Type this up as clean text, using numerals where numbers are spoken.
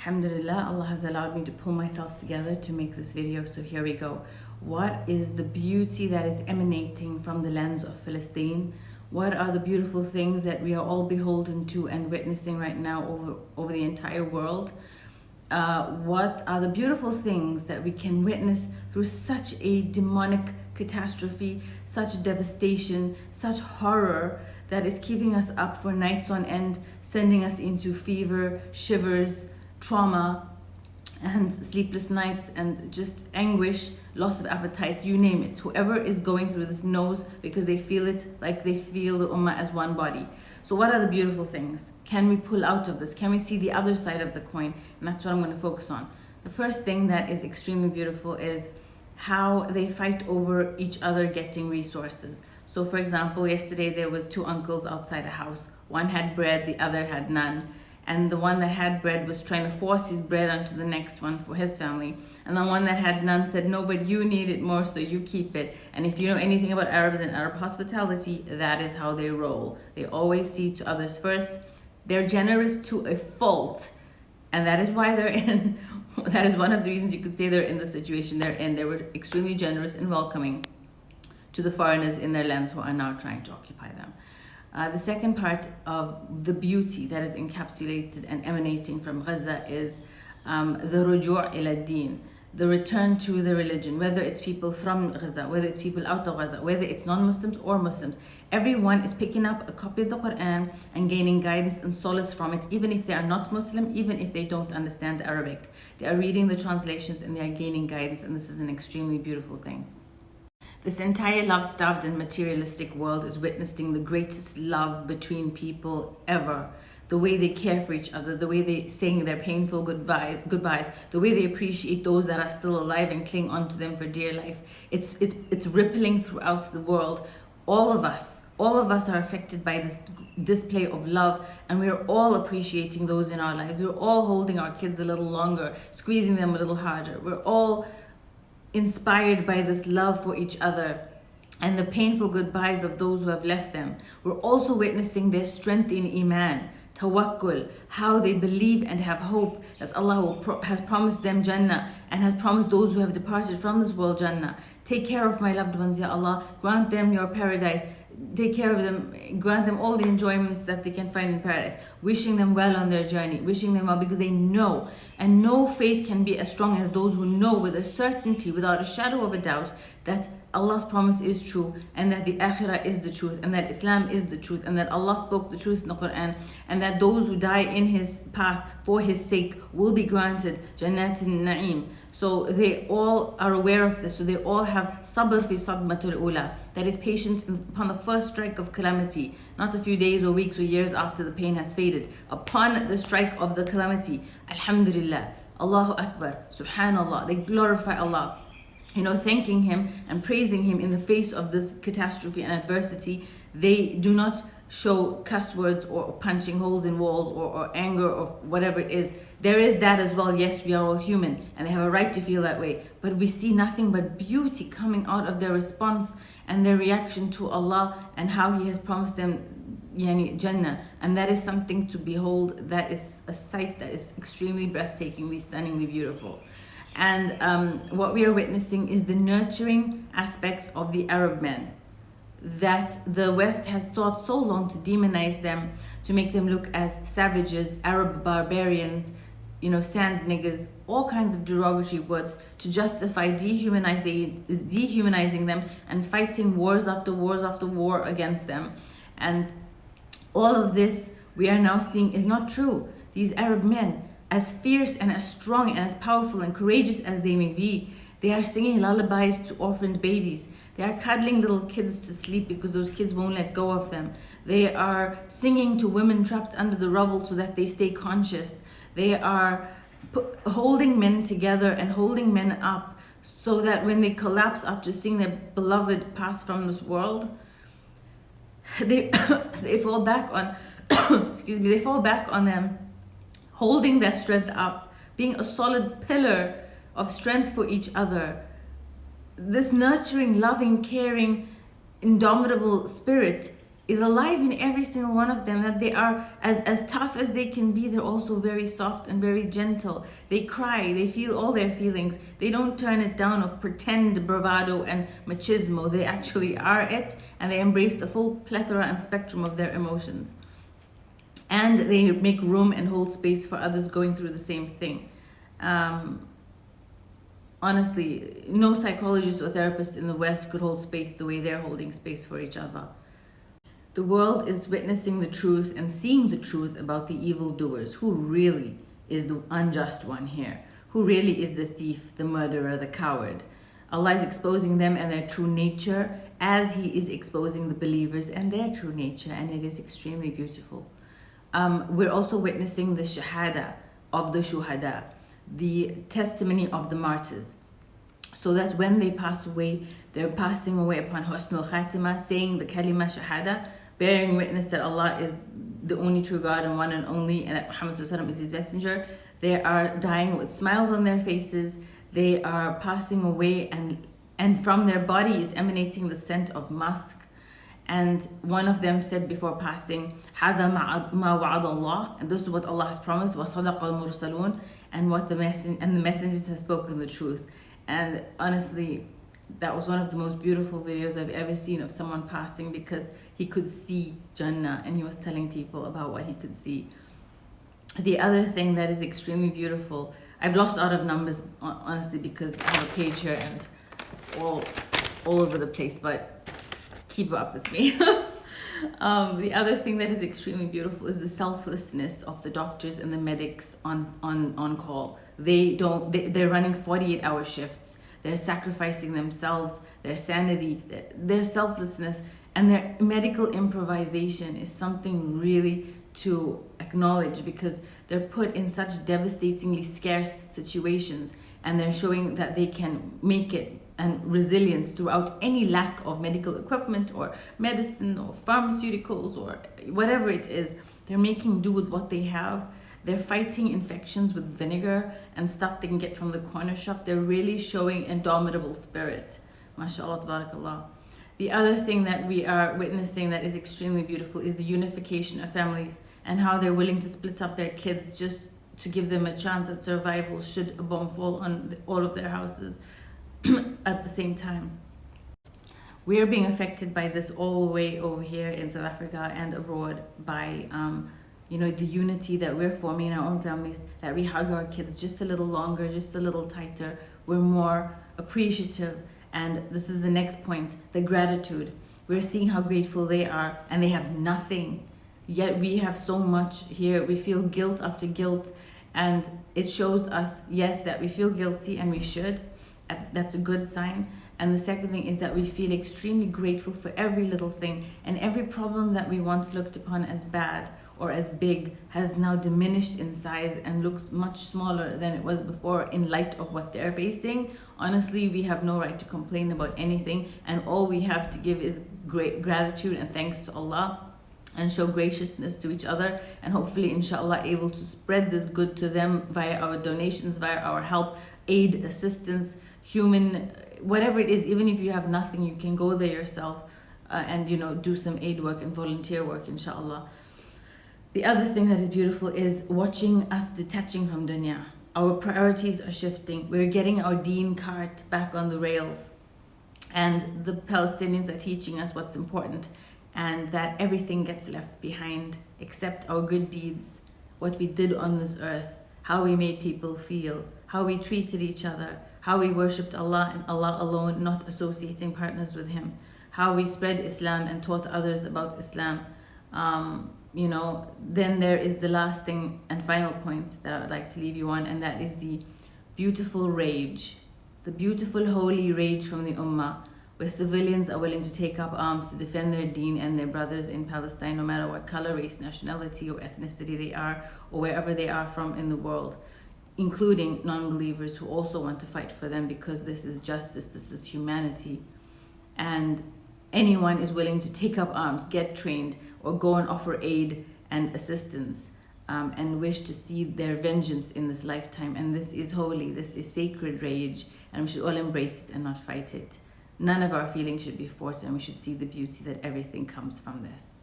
Alhamdulillah, Allah has allowed me to pull myself together to make this video, so here we go. What is the beauty that is emanating from the lands of Palestine? What are the beautiful things that we are all beholden to and witnessing right now over the entire world? What are the beautiful things that we can witness through such a demonic catastrophe, such devastation, such horror that is keeping us up for nights on end, sending us into fever, shivers, trauma, and sleepless nights, and just anguish, loss of appetite, you name it. Whoever is going through this knows, because they feel it like they feel the ummah as one body. So what are the beautiful things? Can we pull out of this? Can we see the other side of the coin? And that's what I'm going to focus on. The first thing that is extremely beautiful is how they fight over each other getting resources. So for example, yesterday there were two uncles outside a house. One had bread, the other had none. And the one that had bread was trying to force his bread onto the next one for his family. And the one that had none said, no, but you need it more, so you keep it. And if you know anything about Arabs and Arab hospitality, that is how they roll. They always see to others first. They're generous to a fault. And that is why they're in, that is one of the reasons you could say they're in the situation they're in. They were extremely generous and welcoming to the foreigners in their lands who are now trying to occupy them. The second part of the beauty that is encapsulated and emanating from Gaza is the ruju' ila din, the return to the religion, whether it's people from Gaza, whether it's people out of Gaza, whether it's non-Muslims or Muslims. Everyone is picking up a copy of the Quran and gaining guidance and solace from it, even if they are not Muslim, even if they don't understand Arabic. They are reading the translations and they are gaining guidance, and this is an extremely beautiful thing. This entire love-starved and materialistic world is witnessing the greatest love between people ever. The way they care for each other, the way they sing their painful goodbyes, the way they appreciate those that are still alive and cling on to them for dear life. It's rippling throughout the world. All of us are affected by this display of love, and we're all appreciating those in our lives. We're all holding our kids a little longer, squeezing them a little harder. We're all inspired by this love for each other and the painful goodbyes of those who have left them. We're also witnessing their strength in iman, tawakkul, how they believe and have hope that Allah has promised them Jannah and has promised those who have departed from this world Jannah. Take care of my loved ones, Ya Allah. Grant them your paradise. Take care of them, grant them all the enjoyments that they can find in paradise. Wishing them well on their journey, wishing them well, because they know, and no faith can be as strong as those who know with a certainty, without a shadow of a doubt, that Allah's promise is true, and that the akhirah is the truth, and that Islam is the truth, and that Allah spoke the truth in the Quran, and that those who die in His path for His sake will be granted Jannatin Na'im. So they all are aware of this. So they all have sabr fi sadmatul ula, that is patience upon the first strike of calamity, not a few days or weeks or years after the pain has faded. Upon the strike of the calamity, Alhamdulillah, Allahu Akbar, Subhanallah, they glorify Allah, thanking Him and praising Him in the face of this catastrophe and adversity. They do not show cuss words or punching holes in walls or anger or whatever it is. There is that as well. Yes, we are all human and they have a right to feel that way, but we see nothing but beauty coming out of their response and their reaction to Allah and how He has promised them Jannah. And that is something to behold. That is a sight that is extremely breathtakingly, stunningly beautiful. And what we are witnessing is the nurturing aspect of the Arab men that the West has sought so long to demonize them, to make them look as savages, Arab barbarians, sand niggers, all kinds of derogatory words to justify dehumanizing them and fighting wars after wars after war against them. And all of this we are now seeing is not true. These Arab men, as fierce and as strong and as powerful and courageous as they may be, they are singing lullabies to orphaned babies. They are cuddling little kids to sleep because those kids won't let go of them. They are singing to women trapped under the rubble so that they stay conscious. They are holding men together and holding men up so that when they collapse after seeing their beloved pass from this world, they fall back on they fall back on them, holding their strength up, being a solid pillar of strength for each other. This nurturing, loving, caring, indomitable spirit is alive in every single one of them, that they are as tough as they can be, they're also very soft and very gentle. They cry, they feel all their feelings. They don't turn it down or pretend bravado and machismo. They actually are it, and they embrace the full plethora and spectrum of their emotions. And they make room and hold space for others going through the same thing. Honestly, no psychologist or therapist in the West could hold space the way they're holding space for each other. The world is witnessing the truth and seeing the truth about the evildoers. Who really is the unjust one here? Who really is the thief, the murderer, the coward? Allah is exposing them and their true nature, as He is exposing the believers and their true nature, and it is extremely beautiful. We're also witnessing the shahada of the shuhada, the testimony of the martyrs. So that when they pass away, they're passing away upon husnul khatima, saying the kalima shahada, bearing witness that Allah is the only true God and one and only, and that Muhammad is His messenger. They are dying with smiles on their faces. They are passing away, and from their body is emanating the scent of musk. And one of them said before passing, هَذَا مَا وَعَدَ اللَّهِ, and this is what Allah has promised, وَصَدَقَ الْمُرْسَلُونَ, and the messengers have spoken the truth. And honestly, that was one of the most beautiful videos I've ever seen of someone passing, because he could see Jannah and he was telling people about what he could see. The other thing that is extremely beautiful, I've lost out of numbers honestly, because I have a page here and it's all over the place, but keep up with me. The other thing that is extremely beautiful is the selflessness of the doctors and the medics on call. They're running 48-hour shifts. They're sacrificing themselves, their sanity, their selflessness, and their medical improvisation is something really to acknowledge, because they're put in such devastatingly scarce situations, and they're showing that they can make it, and resilience throughout any lack of medical equipment or medicine or pharmaceuticals or whatever it is. They're making do with what they have. They're fighting infections with vinegar and stuff they can get from the corner shop. They're really showing indomitable spirit. MashaAllah, tabarakallah. The other thing that we are witnessing that is extremely beautiful is the unification of families, and how they're willing to split up their kids just to give them a chance at survival should a bomb fall on all of their houses at the same time. We are being affected by this all the way over here in South Africa and abroad by the unity that we're forming in our own families, that we hug our kids just a little longer, just a little tighter. We're more appreciative. And this is the next point, the gratitude. We're seeing how grateful they are, and they have nothing. Yet we have so much here. We feel guilt after guilt, and it shows us, yes, that we feel guilty, and we should. That's a good sign. And the second thing is that we feel extremely grateful for every little thing, and every problem that we once looked upon as bad or as big has now diminished in size and looks much smaller than it was before in light of what they're facing. Honestly, we have no right to complain about anything, and all we have to give is great gratitude and thanks to Allah, and show graciousness to each other, and hopefully inshallah able to spread this good to them via our donations, via our help, aid, assistance, human, whatever it is. Even if you have nothing, you can go there yourself and do some aid work and volunteer work, inshallah. The other thing that is beautiful is watching us detaching from dunya. Our priorities are shifting. We're getting our deen cart back on the rails, and the Palestinians are teaching us what's important, and that everything gets left behind except our good deeds, what we did on this earth, how we made people feel, how we treated each other, how we worshipped Allah and Allah alone, not associating partners with Him, how we spread Islam and taught others about Islam. Then there is the last thing and final point that I would like to leave you on, and that is the beautiful rage, the beautiful holy rage from the Ummah, where civilians are willing to take up arms to defend their deen and their brothers in Palestine, no matter what color, race, nationality, or ethnicity they are, or wherever they are from in the world, including non-believers who also want to fight for them, because this is justice, this is humanity. And anyone is willing to take up arms, get trained, or go and offer aid and assistance, and wish to see their vengeance in this lifetime. And this is holy, this is sacred rage, and we should all embrace it and not fight it. None of our feelings should be forced, and we should see the beauty that everything comes from this.